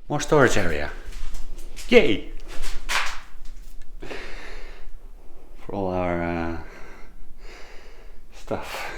More storage area. Yay! For all our stuff.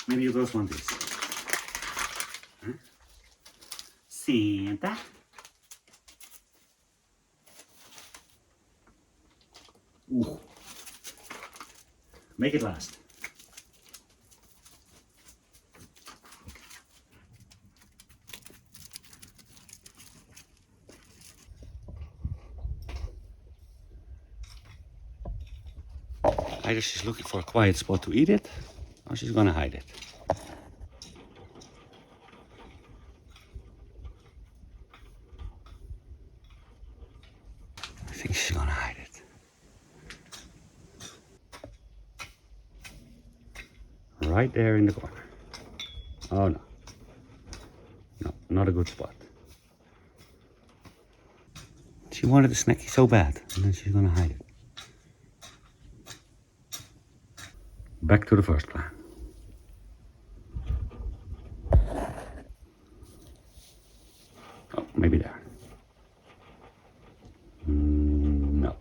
Maybe you girls want this. Huh? Santa. Ooh. Make it last. Either she's looking for a quiet spot to eat it, or she's gonna hide it. I think she's gonna hide it. Right there in the corner. Oh no. No, not a good spot. She wanted the snacky so bad, and then she's gonna hide it. Back to the first plan. Oh, maybe there. No.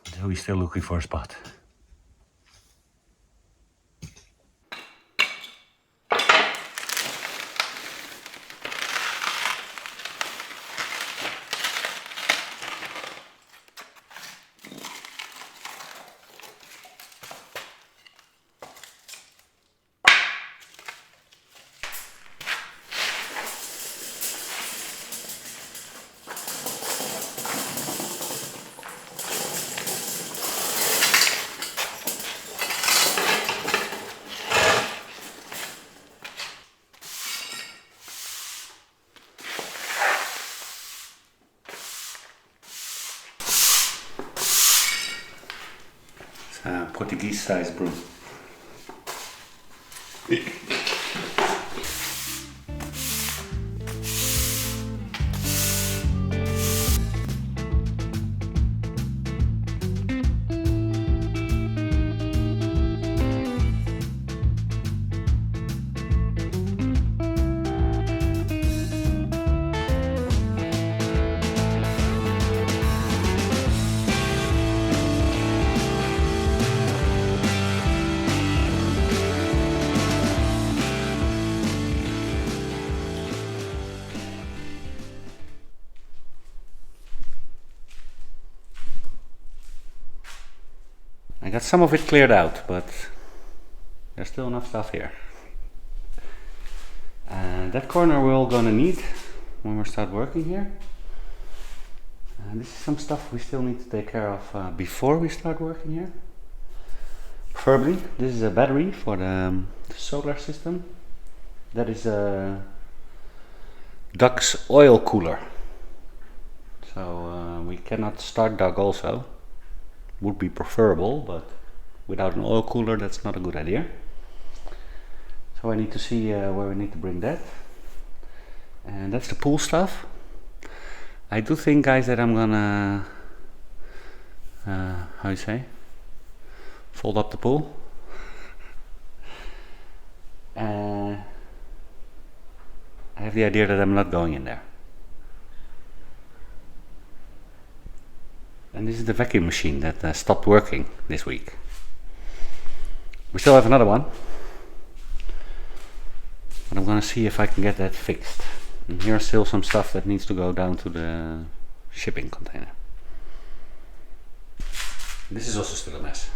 So we're still looking for a spot. Portuguese size broom. I got some of it cleared out, but there's still enough stuff here. And that corner we're all gonna need when we start working here. And this is some stuff we still need to take care of before we start working here. Preferably, this is a battery for the solar system. That is a duck's oil cooler. So we cannot start duck also. Would be preferable, but without an oil cooler that's not a good idea. So I need to see where we need to bring that. And that's the pool stuff. I do think, guys, that I'm gonna, how you say, fold up the pool. I have the idea that I'm not going in there. And this is the vacuum machine that stopped working this week. We still have another one, but I'm gonna see if I can get that fixed. And here's still some stuff that needs to go down to the shipping container. This is also still a mess.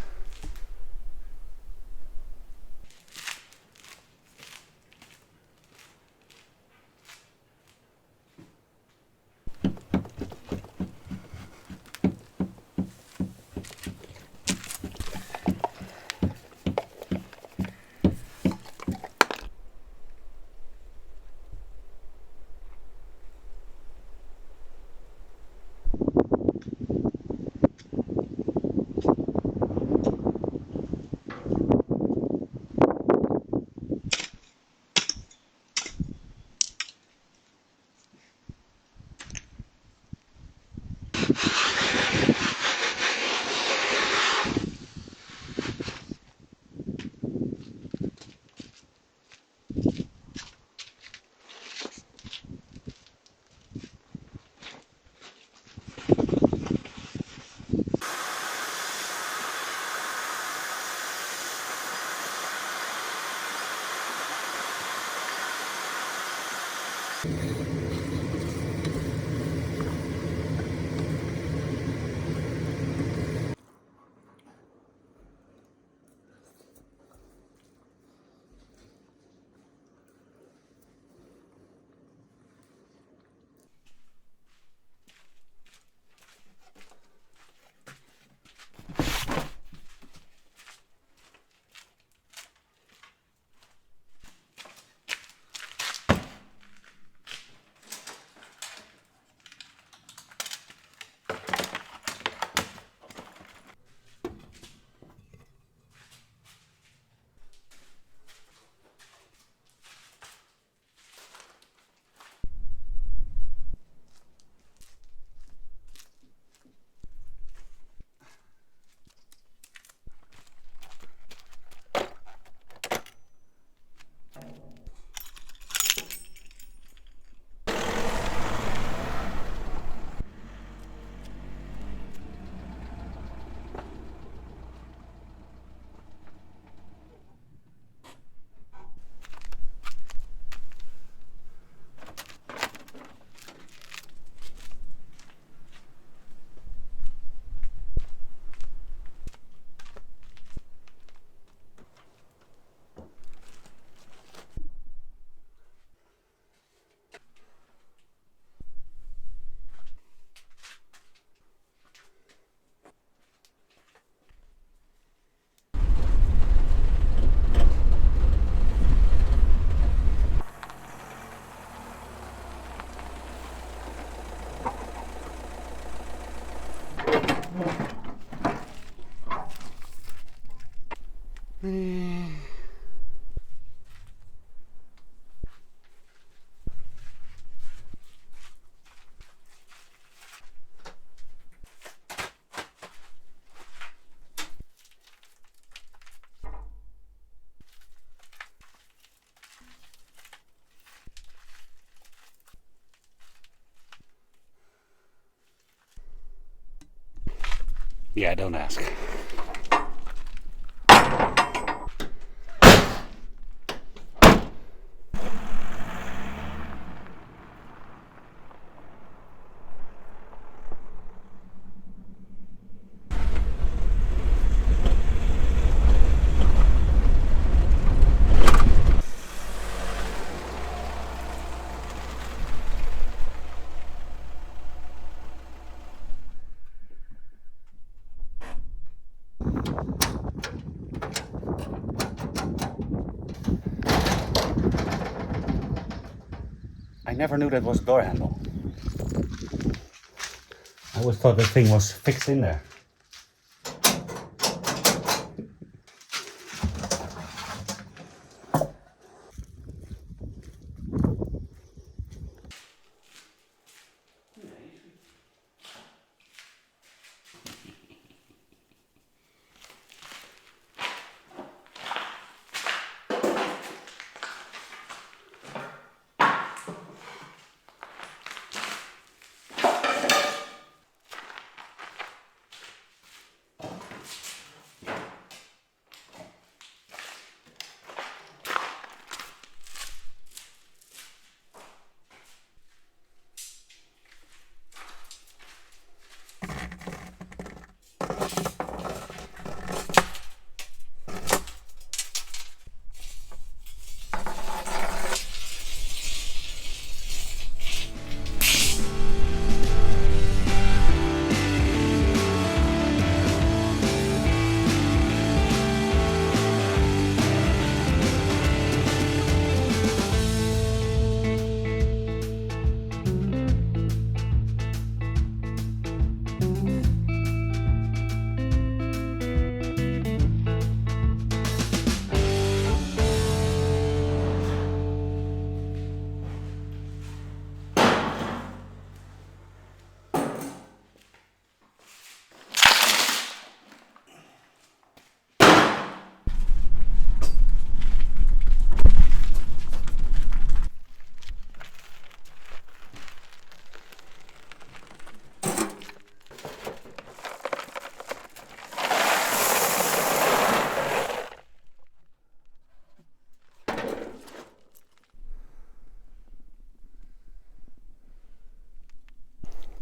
Yeah, don't ask. I never knew that was a door handle. I always thought the thing was fixed in there.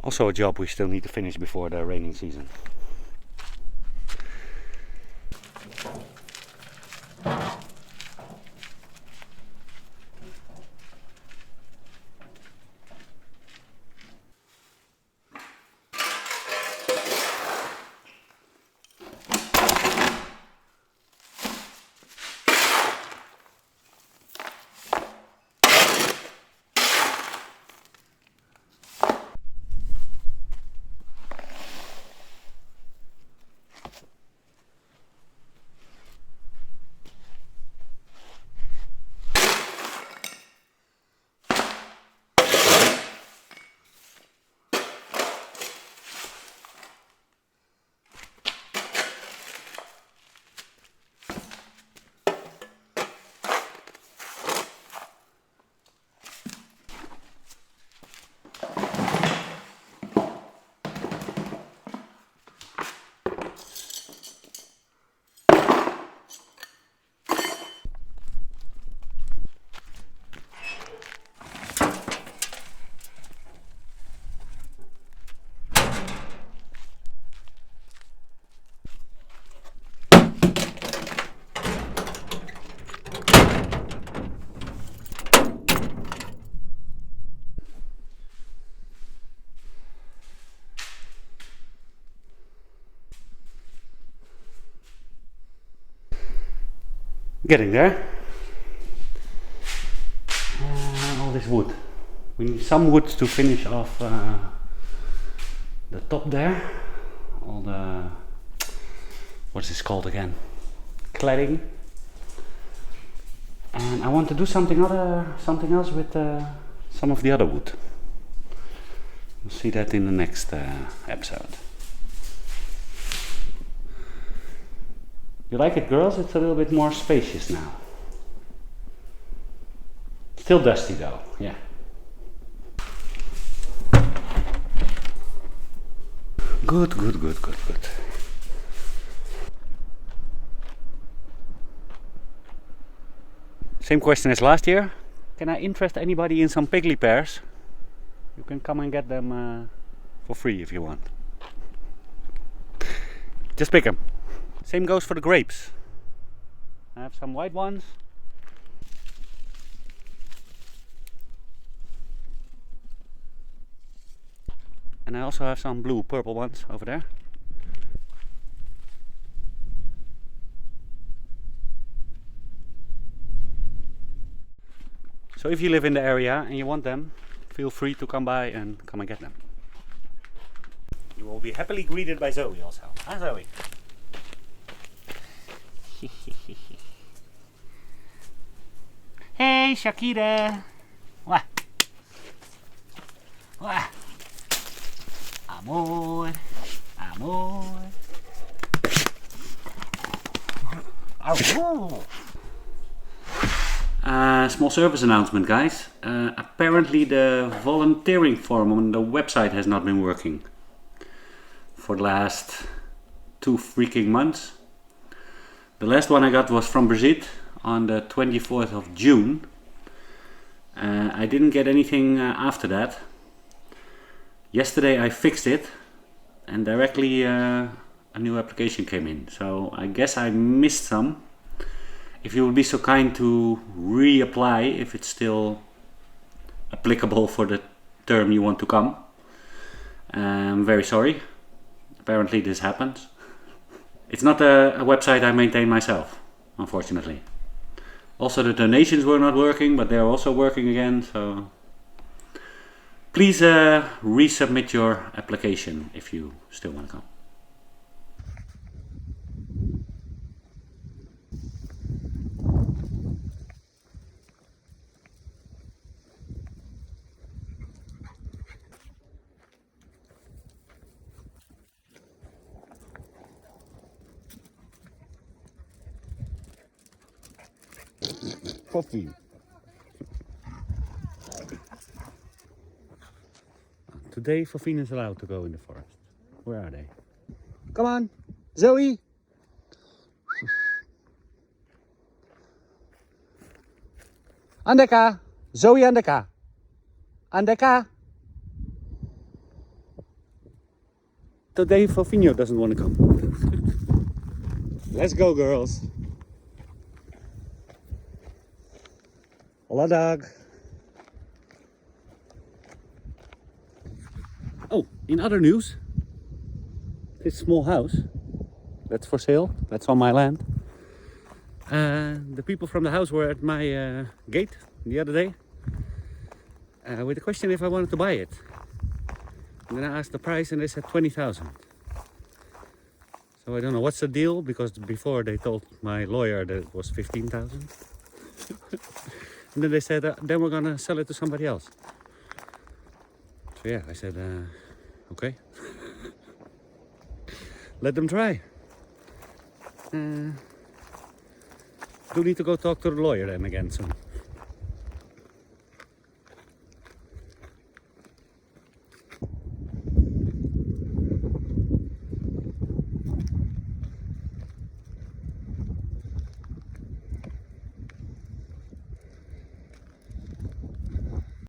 Also a job we still need to finish before the raining season. Getting there. All this wood. We need some wood to finish off the top there. All the, what's this called again? Cladding. And I want to do something else with some of the other wood. We'll see that in the next episode. You like it, girls? It's a little bit more spacious now. Still dusty though, yeah. Good. Same question as last year. Can I interest anybody in some piggly pears? You can come and get them for free if you want. Just pick them. Same goes for the grapes. I have some white ones. And I also have some blue, purple ones over there. So if you live in the area and you want them, feel free to come by and come and get them. You will be happily greeted by Zoe also. Hi Zoe. Hey Shakira. Wah. Wah. Amor. Oh. Small service announcement, guys. Apparently the volunteering form on the website has not been working for the last 2 freaking months. The last one I got was from Brigitte on the 24th of June. I didn't get anything after that. Yesterday I fixed it and directly a new application came in. So I guess I missed some. If you would be so kind to reapply if it's still applicable for the term you want to come. I'm very sorry. Apparently this happens. It's not a website I maintain myself, unfortunately. Also the donations were not working, but they're also working again, so please resubmit your application if you still want to come. Coffee. Today Fofine is allowed to go in the forest. Where are they? Come on, Zoe! Andeka! Zoe Andeka! Andeka! today Fofinho doesn't want to come. Let's go, girls. Hola, dog. Oh, in other news, this small house that's for sale, that's on my land. The people from the house were at my gate the other day with the question if I wanted to buy it. And then I asked the price and they said 20,000. So I don't know what's the deal, because before they told my lawyer that it was 15,000. And then they said then we're gonna sell it to somebody else. So yeah, I said okay. Let them try. Do need to go talk to the lawyer then again soon.